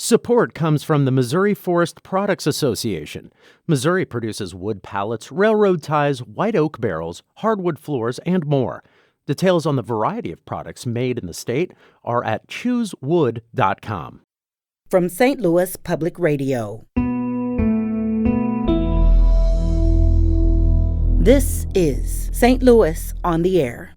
Support comes from the Missouri Forest Products Association. Missouri produces wood pallets, railroad ties, white oak barrels, hardwood floors, and more. Details on the variety of products made in the state are at choosewood.com. From St. Louis Public Radio. This is St. Louis on the Air.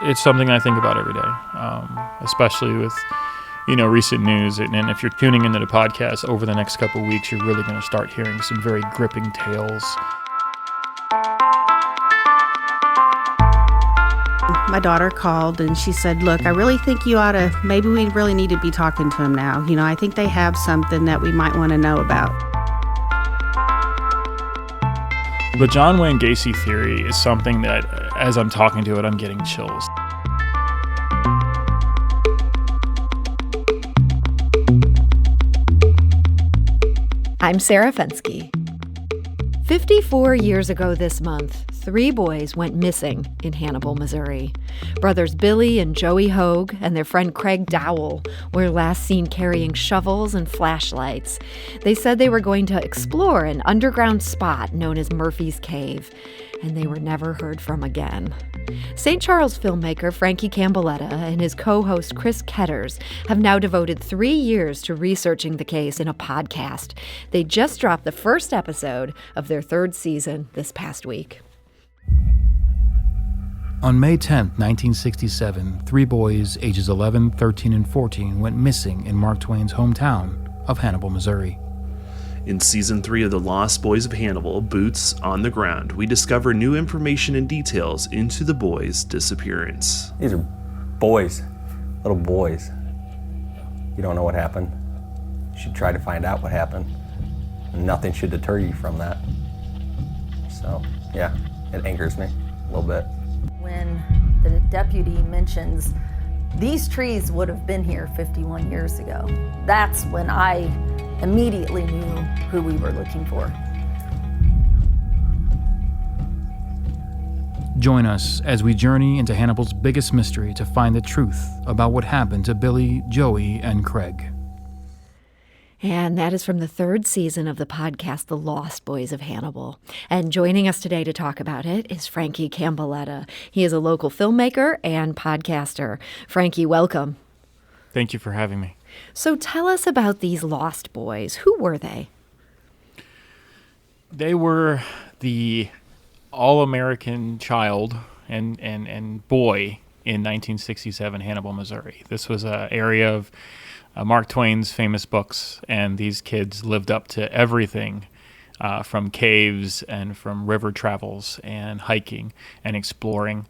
It's something I think about every day, especially with, recent news. And if you're tuning into the podcast over the next couple of weeks, you're really going to start hearing some very gripping tales. My daughter called and she said, look, I really think maybe we really need to be talking to him now. I think they have something that we might want to know about. The John Wayne Gacy theory is something that, as I'm talking to it, I'm getting chills. I'm Sarah Fensky. 54 years ago this month, 3 boys went missing in Hannibal, Missouri. Brothers Billy and Joey Hogue and their friend Craig Dowell were last seen carrying shovels and flashlights. They said they were going to explore an underground spot known as Murphy's Cave, and they were never heard from again. St. Charles filmmaker Frankie Camboletta and his co-host Chris Ketters have now devoted 3 years to researching the case in a podcast. They just dropped the first episode of their 3rd season this past week. On May 10, 1967, 3 boys ages 11, 13, and 14 went missing in Mark Twain's hometown of Hannibal, Missouri. In Season 3 of The Lost Boys of Hannibal, Boots on the Ground, we discover new information and details into the boys' disappearance. These are boys, little boys. You don't know what happened. You should try to find out what happened. Nothing should deter you from that. So, yeah, it angers me a little bit. When the deputy mentions these trees would have been here 51 years ago, that's when I immediately knew who we were looking for. Join us as we journey into Hannibal's biggest mystery to find the truth about what happened to Billy, Joey, and Craig. And that is from the 3rd season of the podcast, The Lost Boys of Hannibal. And joining us today to talk about it is Frankie Camboletta. He is a local filmmaker and podcaster. Frankie, welcome. Thank you for having me. So tell us about these lost boys. Who were they? They were the all-American child and boy in 1967 Hannibal, Missouri. This was an area of Mark Twain's famous books, and these kids lived up to everything from caves and from river travels and hiking and exploring.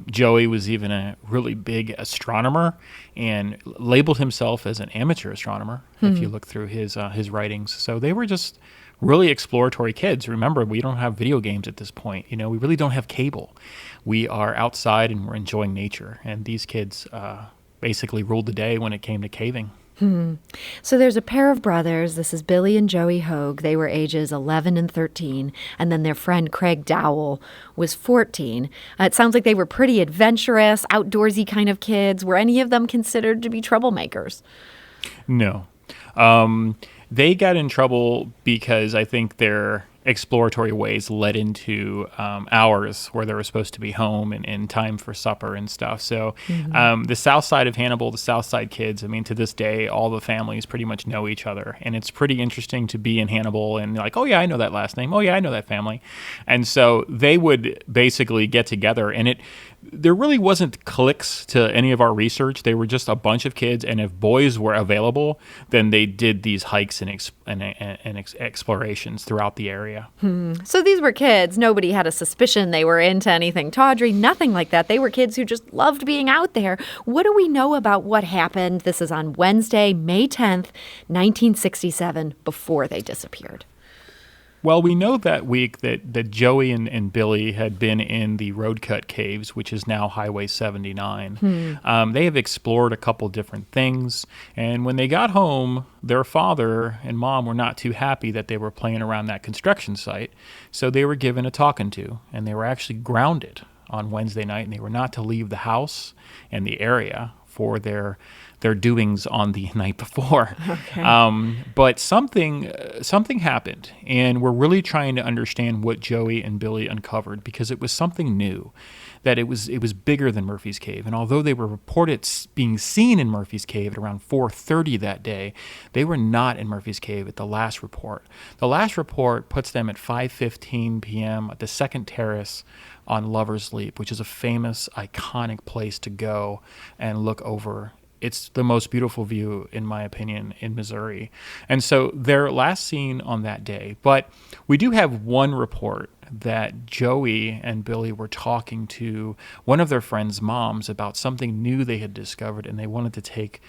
Joey was even a really big astronomer and labeled himself as an amateur astronomer, if you look through his writings. So they were just really exploratory kids. Remember, we don't have video games at this point. We really don't have cable. We are outside and we're enjoying nature. And these kids basically ruled the day when it came to caving. So there's a pair of brothers. This is Billy and Joey Hogue. They were ages 11 and 13. And then their friend Craig Dowell was 14. It sounds like they were pretty adventurous, outdoorsy kind of kids. Were any of them considered to be troublemakers? No. They got in trouble because I think their exploratory ways led into hours where they were supposed to be home and time for supper and stuff. So the south side of Hannibal, the south side kids, to this day, all the families pretty much know each other. And it's pretty interesting to be in Hannibal and like, oh yeah, I know that last name. Oh yeah, I know that family. And so they would basically get together, and there really wasn't cliques to any of our research. They were just a bunch of kids, and if boys were available, then they did these hikes and explorations throughout the area. So these were kids. Nobody had a suspicion they were into anything tawdry, nothing like that. They were kids who just loved being out there. What do we know about what happened? This is on Wednesday, May 10th, 1967, before they disappeared. Well, we know that week that Joey and Billy had been in the Roadcut Caves, which is now Highway 79. They have explored a couple different things, and when they got home, their father and mom were not too happy that they were playing around that construction site, so they were given a talking to, and they were actually grounded on Wednesday night, and they were not to leave the house and the area for their doings on the night before. Okay. But something happened, and we're really trying to understand what Joey and Billy uncovered, because it was something new, that it was bigger than Murphy's Cave. And although they were reported being seen in Murphy's Cave at around 4:30 that day, they were not in Murphy's Cave at the last report. The last report puts them at 5:15 p.m. at the second terrace on Lover's Leap, which is a famous, iconic place to go and look over. It's the most beautiful view, in my opinion, in Missouri. And so they're last seen on that day. But we do have one report that Joey and Billy were talking to one of their friends' moms about something new they had discovered, and they wanted to take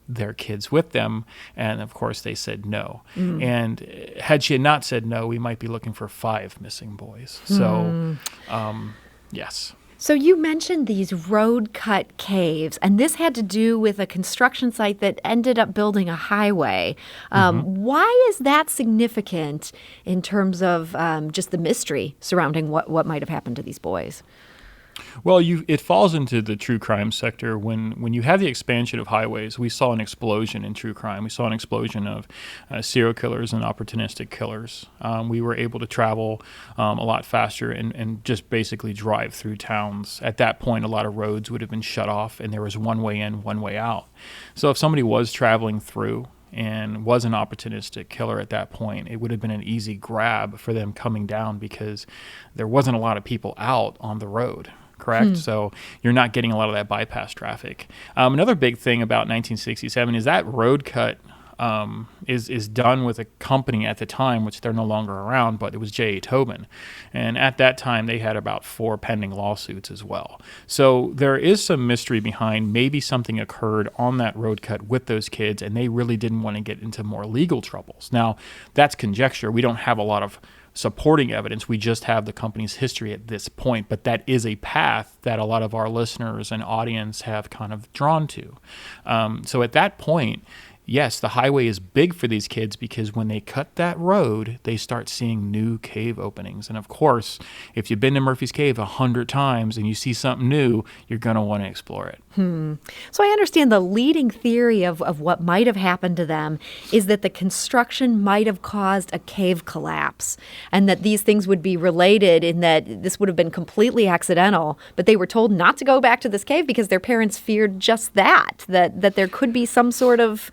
their kids with them. And of course, they said no. And had she not said no, we might be looking for 5 missing boys. So, yes. So you mentioned these road-cut caves, and this had to do with a construction site that ended up building a highway. Why is that significant in terms of just the mystery surrounding what might have happened to these boys? Well, it falls into the true crime sector. When you have the expansion of highways, we saw an explosion in true crime. We saw an explosion of serial killers and opportunistic killers. We were able to travel a lot faster and just basically drive through towns. At that point, a lot of roads would have been shut off, and there was one way in, one way out. So if somebody was traveling through and was an opportunistic killer at that point, it would have been an easy grab for them coming down, because there wasn't a lot of people out on the road. Correct? So you're not getting a lot of that bypass traffic. Another big thing about 1967 is that road cut is done with a company at the time, which they're no longer around, but it was J.A. Tobin. And at that time, they had about 4 pending lawsuits as well. So there is some mystery behind maybe something occurred on that road cut with those kids, and they really didn't want to get into more legal troubles. Now, that's conjecture. We don't have a lot of supporting evidence. We just have the company's history at this point, but that is a path that a lot of our listeners and audience have kind of drawn to. So at that point, yes, the highway is big for these kids, because when they cut that road, they start seeing new cave openings. And of course, if you've been to Murphy's Cave 100 times and you see something new, you're going to want to explore it. So I understand the leading theory of what might have happened to them is that the construction might have caused a cave collapse, and that these things would be related in that this would have been completely accidental, but they were told not to go back to this cave because their parents feared just that there could be some sort of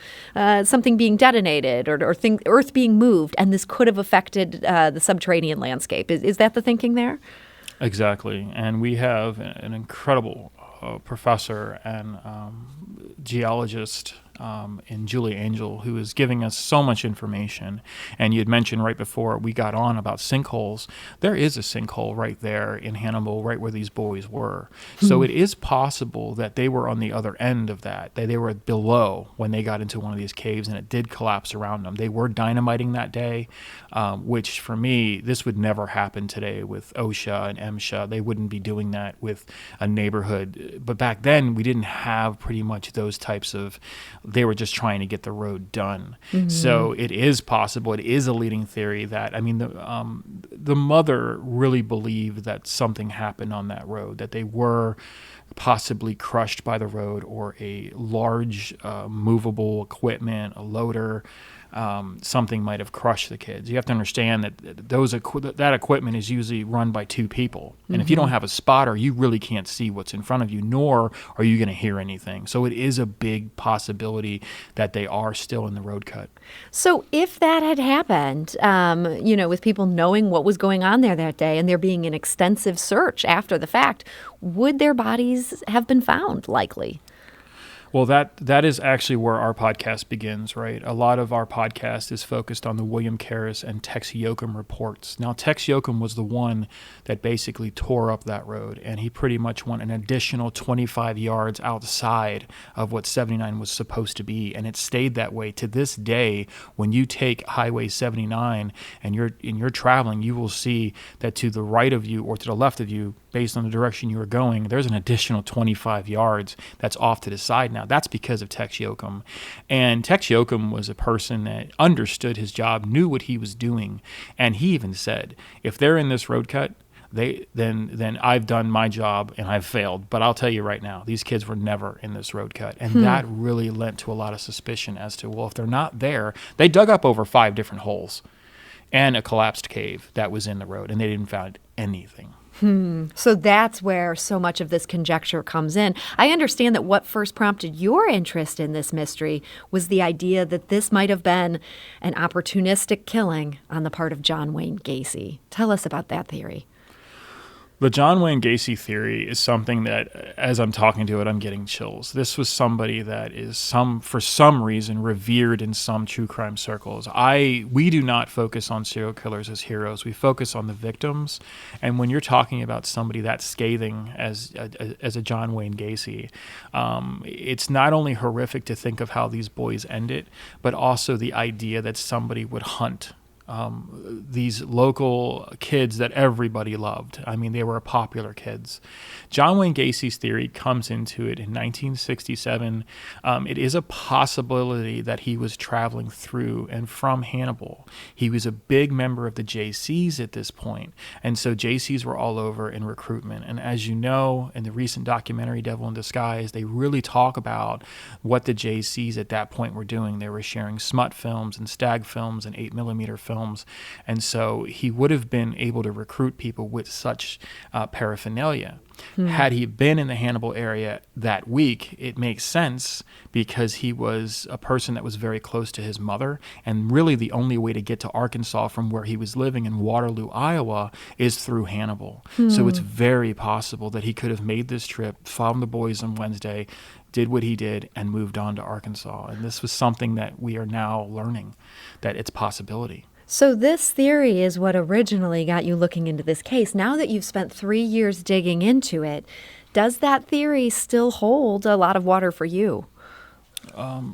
something being detonated or earth being moved, and this could have affected the subterranean landscape. Is that the thinking there? Exactly. And we have an incredible professor and geologist in Julie Angel, who is giving us so much information. And you had mentioned right before we got on about sinkholes. There is a sinkhole right there in Hannibal, right where these boys were. So it is possible that they were on the other end of that they were below when they got into one of these caves, and it did collapse around them. They were dynamiting that day, which for me, this would never happen today with OSHA and MSHA. They wouldn't be doing that with a neighborhood. But back then, we didn't have pretty much those types of, they were just trying to get the road done. So it is possible. It is a leading theory that, I mean, the mother really believed that something happened on that road, that they were possibly crushed by the road, or a large movable equipment, a loader, something might have crushed the kids. You have to understand that that equipment is usually run by 2 people. And if you don't have a spotter, you really can't see what's in front of you, nor are you going to hear anything. So it is a big possibility that they are still in the road cut. So if that had happened, with people knowing what was going on there that day and there being an extensive search after the fact, would their bodies have been found, likely? Well, that is actually where our podcast begins, right? A lot of our podcast is focused on the William Karras and Tex Yoakum reports. Now, Tex Yoakum was the one that basically tore up that road, and he pretty much went an additional 25 yards outside of what 79 was supposed to be, and it stayed that way. To this day, when you take Highway 79 and you're traveling, you will see that to the right of you or to the left of you, based on the direction you are going, there's an additional 25 yards that's off to the side now. That's because of Tex Yoakum. And Tex Yoakum was a person that understood his job, knew what he was doing. And he even said, if they're in this road cut, then I've done my job and I've failed. But I'll tell you right now, these kids were never in this road cut. And that really lent to a lot of suspicion as to, well, if they're not there, they dug up over 5 different holes and a collapsed cave that was in the road, and they didn't find anything. So that's where so much of this conjecture comes in. I understand that what first prompted your interest in this mystery was the idea that this might have been an opportunistic killing on the part of John Wayne Gacy. Tell us about that theory. The John Wayne Gacy theory is something that, as I'm talking to it, I'm getting chills. This was somebody that is for some reason revered in some true crime circles. We do not focus on serial killers as heroes. We focus on the victims. And when you're talking about somebody that scathing as a John Wayne Gacy, it's not only horrific to think of how these boys ended, but also the idea that somebody would hunt these local kids that everybody loved. I mean, they were popular kids. John Wayne Gacy's theory comes into it in 1967. It is a possibility that he was traveling through and from Hannibal. He was a big member of the JCs at this point, and so JCs were all over in recruitment. And as you know, in the recent documentary Devil in Disguise, they really talk about what the JCs at that point were doing. They were sharing smut films and stag films and 8mm films. And so he would have been able to recruit people with such paraphernalia. Had he been in the Hannibal area that week, it makes sense because he was a person that was very close to his mother. And really the only way to get to Arkansas from where he was living in Waterloo, Iowa, is through Hannibal. So it's very possible that he could have made this trip, found the boys on Wednesday, did what he did, and moved on to Arkansas. And this was something that we are now learning, that it's a possibility. So this theory is what originally got you looking into this case. Now that you've spent 3 years digging into it, does that theory still hold a lot of water for you?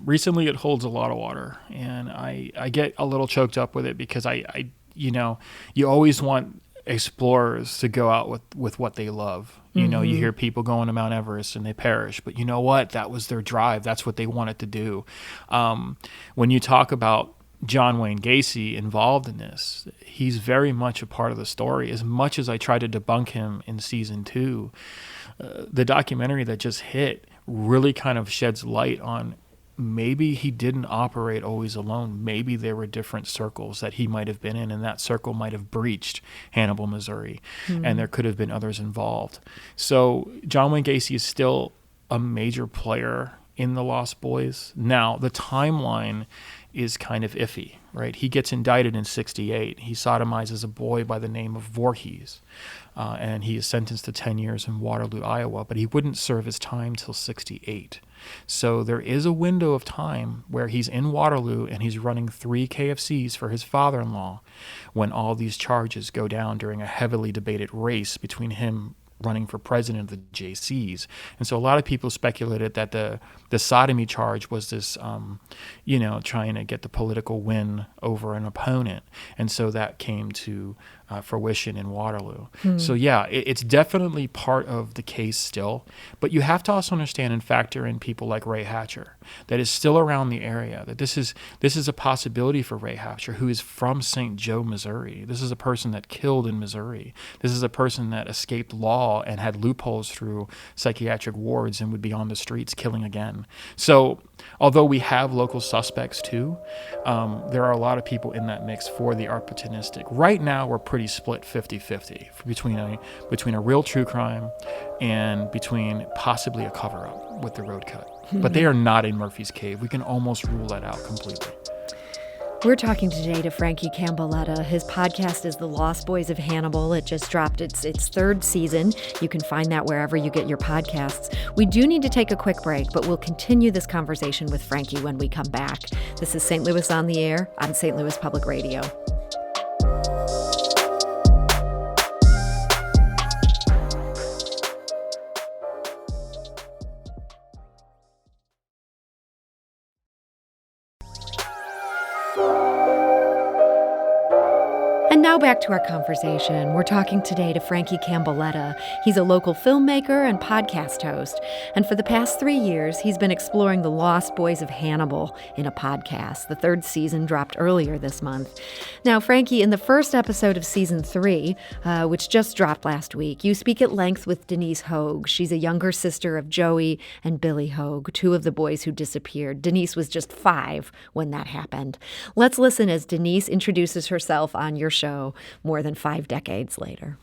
Recently, it holds a lot of water, and I get a little choked up with it because I you always want explorers to go out with what they love. You know, you hear people going to Mount Everest and they perish, but you know what? That was their drive. That's what they wanted to do. When you talk about John Wayne Gacy involved in this, he's very much a part of the story. As much as I tried to debunk him in season 2, the documentary that just hit really kind of sheds light on maybe he didn't operate always alone. Maybe there were different circles that he might have been in, and that circle might have breached Hannibal, Missouri, and there could have been others involved. So John Wayne Gacy is still a major player in the Lost Boys. Now, the timeline is kind of iffy, right? He gets indicted in 1968. He sodomizes a boy by the name of Voorhees, and he is sentenced to 10 years in Waterloo, Iowa, but he wouldn't serve his time till 1968. So there is a window of time where he's in Waterloo and he's running 3 KFCs for his father-in-law when all these charges go down during a heavily debated race between him running for president of the JCs. And so a lot of people speculated that the sodomy charge was this, trying to get the political win over an opponent. And so that came to fruition in Waterloo. So yeah, it's definitely part of the case still, but you have to also understand and factor in people like Ray Hatcher that is still around the area, that this is a possibility for Ray Hatcher, who is from St. Joe, Missouri. This is a person that killed in Missouri. This is a person that escaped law and had loopholes through psychiatric wards and would be on the streets killing again. So although we have local suspects too, there are a lot of people in that mix for the opportunistic. Right now, we're pretty split 50-50 between a real true crime and between possibly a cover-up with the road cut. But they are not in Murphy's Cave. We can almost rule that out completely. We're talking today to Frankie Camboletta. His podcast is The Lost Boys of Hannibal. It just dropped its 3rd season. You can find that wherever you get your podcasts. We do need to take a quick break, but we'll continue this conversation with Frankie when we come back. This is St. Louis on the Air on St. Louis Public Radio. Now back to our conversation. We're talking today to Frankie Camboletta. He's a local filmmaker and podcast host. And for the past 3 years, he's been exploring the Lost Boys of Hannibal in a podcast. The 3rd season dropped earlier this month. Now, Frankie, in the first episode of season 3, which just dropped last week, you speak at length with Denise Hogue. She's a younger sister of Joey and Billy Hogue, 2 of the boys who disappeared. Denise was just 5 when that happened. Let's listen as Denise introduces herself on your show more than 5 decades later.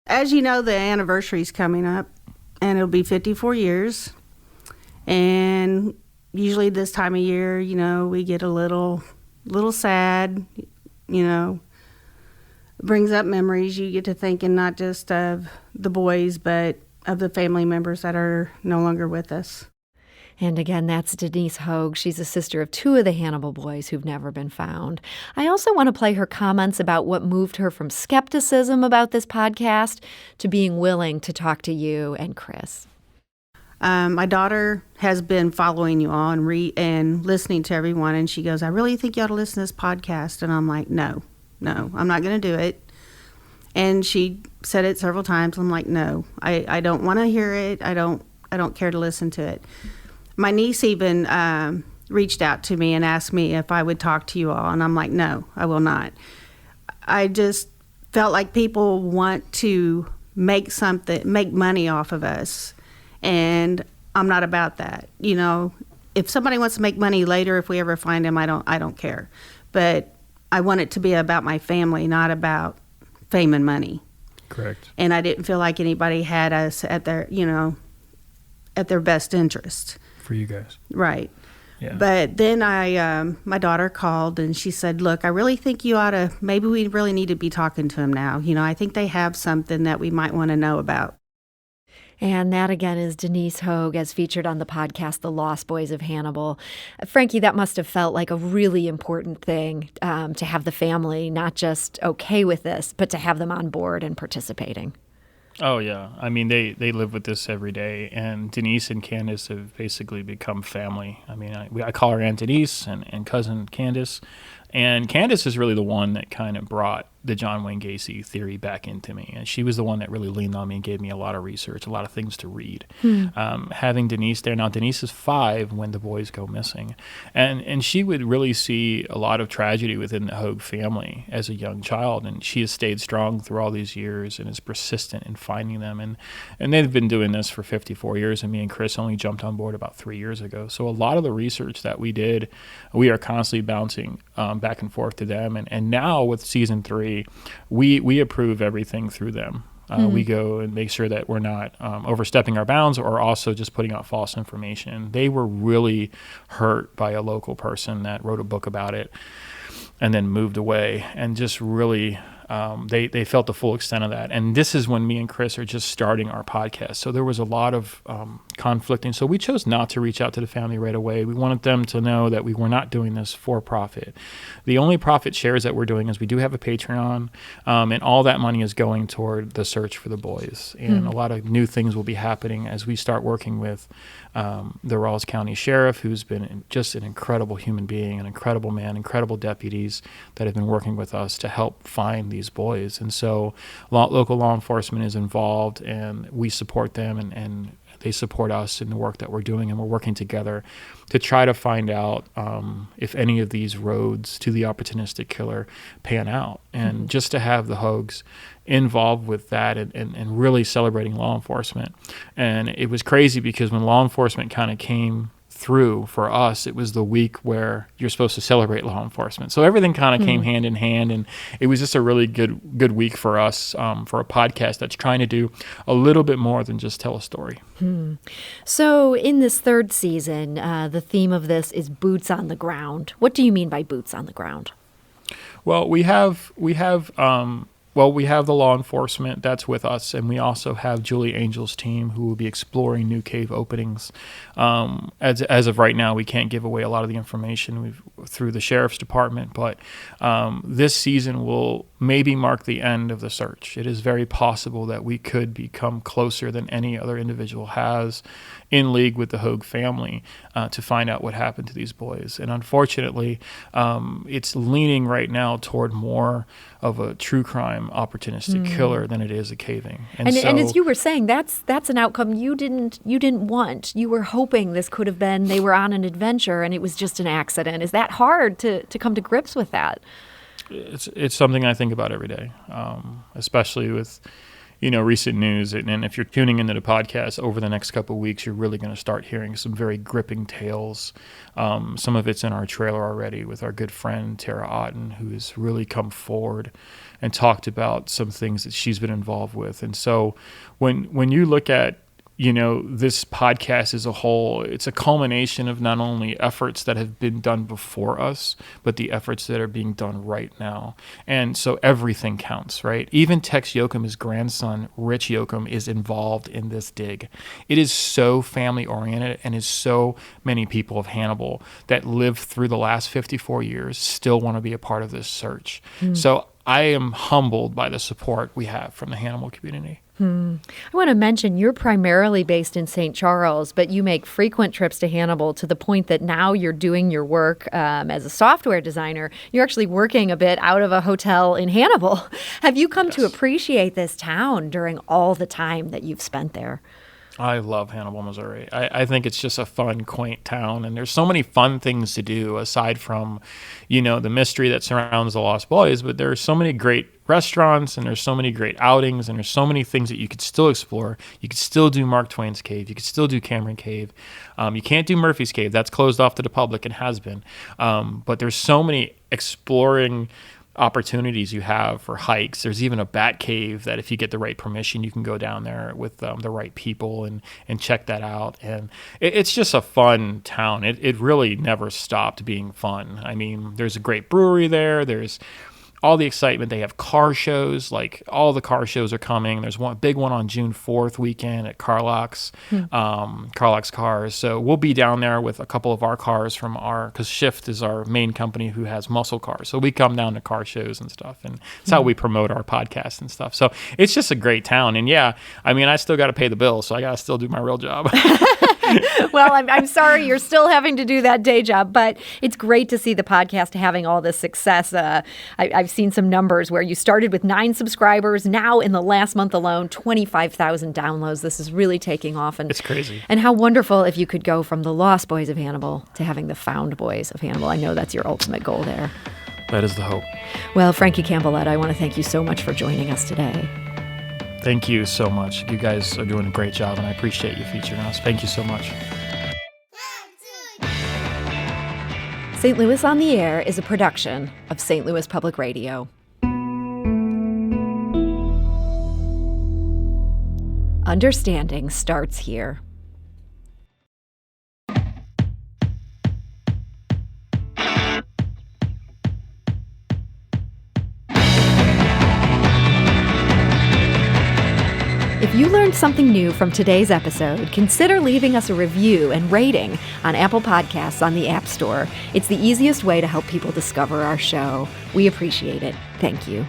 As you know, the anniversary's coming up, and it'll be 54 years. And usually this time of year, we get a little sad, It brings up memories. You get to thinking not just of the boys, but of the family members that are no longer with us. And again, that's Denise Hogue. She's a sister of 2 of the Hannibal boys who've never been found. I also want to play her comments about what moved her from skepticism about this podcast to being willing to talk to you and Chris. My daughter has been following you all and listening to everyone, and she goes, I really think you ought to listen to this podcast. And I'm like, no, I'm not going to do it. And she said it several times. I'm like, no, I don't want to hear it. I don't care to listen to it. My niece even reached out to me and asked me if I would talk to you all, and I'm like, no, I will not. I just felt like people want to make money off of us, and I'm not about that. If somebody wants to make money later, if we ever find them, I don't care. But I want it to be about my family, not about fame and money. Correct. And I didn't feel like anybody had us at their best interest. For you guys. Right. Yeah. But then my daughter called and she said, look, I really think maybe we really need to be talking to him now. I think they have something that we might want to know about. And that, again, is Denise Hogue, as featured on the podcast, The Lost Boys of Hannibal. Frankie, that must have felt like a really important thing to have the family not just okay with this, but to have them on board and participating. Oh, yeah. I mean, they live with this every day, and Denise and Candace have basically become family. I mean, I call her Aunt Denise and cousin Candace, and Candace is really the one that kind of brought the John Wayne Gacy theory back into me, and she was the one that really leaned on me and gave me a lot of research, a lot of things to read. Having Denise there, now Denise is 5 when the boys go missing, and she would really see a lot of tragedy within the Hogue family as a young child, and she has stayed strong through all these years and is persistent in finding them, and they've been doing this for 54 years, and me and Chris only jumped on board about 3 years ago. So a lot of the research that we did, we are constantly bouncing back and forth to them, and now with season 3, we approve everything through them. We go and make sure that we're not overstepping our bounds or also just putting out false information. They were really hurt by a local person that wrote a book about it and then moved away, and just really they felt the full extent of that. And this is when me and Chris are just starting our podcast. So there was a lot of conflicting. So we chose not to reach out to the family right away. We wanted them to know that we were not doing this for profit. The only profit shares that we're doing is we do have a Patreon, and all that money is going toward the search for the boys. And a lot of new things will be happening as we start working with the Rawls County Sheriff, who's been just an incredible human being, an incredible man, incredible deputies that have been working with us to help find these boys. And so local law enforcement is involved, and we support them, and they support us in the work that we're doing, and we're working together to try to find out if any of these roads to the opportunistic killer pan out. And just to have the Hogues involved with that and really celebrating law enforcement. And it was crazy because when law enforcement kind of came through for us, it was the week where you're supposed to celebrate law enforcement. So everything kind of came hand in hand, and it was just a really good week for us for a podcast that's trying to do a little bit more than just tell a story. So in this 3rd season, the theme of this is boots on the ground. What do you mean by boots on the ground? Well, we have Well, we have the law enforcement that's with us, and we also have Julie Angel's team who will be exploring new cave openings. As of right now, we can't give away a lot of the information through the sheriff's department, but this season will maybe mark the end of the search. It is very possible that we could become closer than any other individual has in league with the Hogue family to find out what happened to these boys. And unfortunately, it's leaning right now toward more of a true crime opportunistic killer than it is a caving. And as you were saying, that's an outcome you didn't want. You were hoping this could have been, they were on an adventure and it was just an accident. Is that hard to come to grips with that? It's something I think about every day, especially with recent news. And if you're tuning into the podcast over the next couple of weeks, you're really going to start hearing some very gripping tales. Some of it's in our trailer already with our good friend Tara Otten, who has really come forward and talked about some things that she's been involved with. And so when you look at this podcast as a whole, it's a culmination of not only efforts that have been done before us, but the efforts that are being done right now. And so everything counts, right? Even Tex Yoakum, his grandson, Rich Yoakum, is involved in this dig. It is so family oriented, and is so many people of Hannibal that lived through the last 54 years still want to be a part of this search. So I am humbled by the support we have from the Hannibal community. I want to mention you're primarily based in St. Charles, but you make frequent trips to Hannibal to the point that now you're doing your work as a software designer. You're actually working a bit out of a hotel in Hannibal. Have you come to appreciate this town during all the time that you've spent there? I love Hannibal, Missouri. I think it's just a fun, quaint town, and there's so many fun things to do aside from, the mystery that surrounds the Lost Boys, but there are so many great restaurants, and there's so many great outings, and there's so many things that you could still explore. You could still do Mark Twain's Cave. You could still do Cameron Cave. You can't do Murphy's Cave. That's closed off to the public and has been. But there's so many exploring opportunities you have for hikes. There's even a bat cave that if you get the right permission, you can go down there with the right people and check that out. And it's just a fun town. It really never stopped being fun. I mean, there's a great brewery there. There's all the excitement. They have car shows, like all the car shows are coming. There's one big one on June 4th weekend at Carlock's Cars. So we'll be down there with a couple of our cars because Shift is our main company who has muscle cars. So we come down to car shows and stuff, and it's how we promote our podcast and stuff. So it's just a great town. And I still got to pay the bills, so I got to still do my real job. Well, I'm sorry you're still having to do that day job, but it's great to see the podcast having all this success. I've seen some numbers where you started with 9 subscribers. Now, in the last month alone, 25,000 downloads. This is really taking off. And it's crazy. And how wonderful if you could go from the Lost Boys of Hannibal to having the Found Boys of Hannibal. I know that's your ultimate goal there. That is the hope. Well, Frankie Campbellette, I want to thank you so much for joining us today. Thank you so much. You guys are doing a great job, and I appreciate you featuring us. Thank you so much. St. Louis on the Air is a production of St. Louis Public Radio. Understanding starts here. If you learned something new from today's episode, consider leaving us a review and rating on Apple Podcasts on the App Store. It's the easiest way to help people discover our show. We appreciate it. Thank you.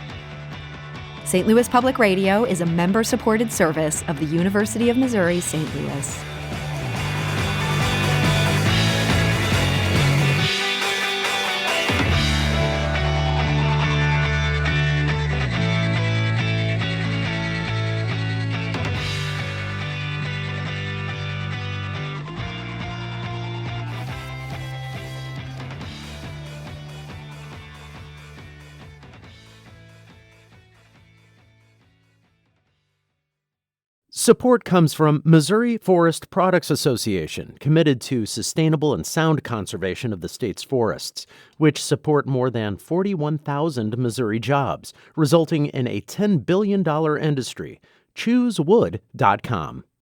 St. Louis Public Radio is a member-supported service of the University of Missouri, St. Louis. Support comes from Missouri Forest Products Association, committed to sustainable and sound conservation of the state's forests, which support more than 41,000 Missouri jobs, resulting in a $10 billion industry. ChooseWood.com.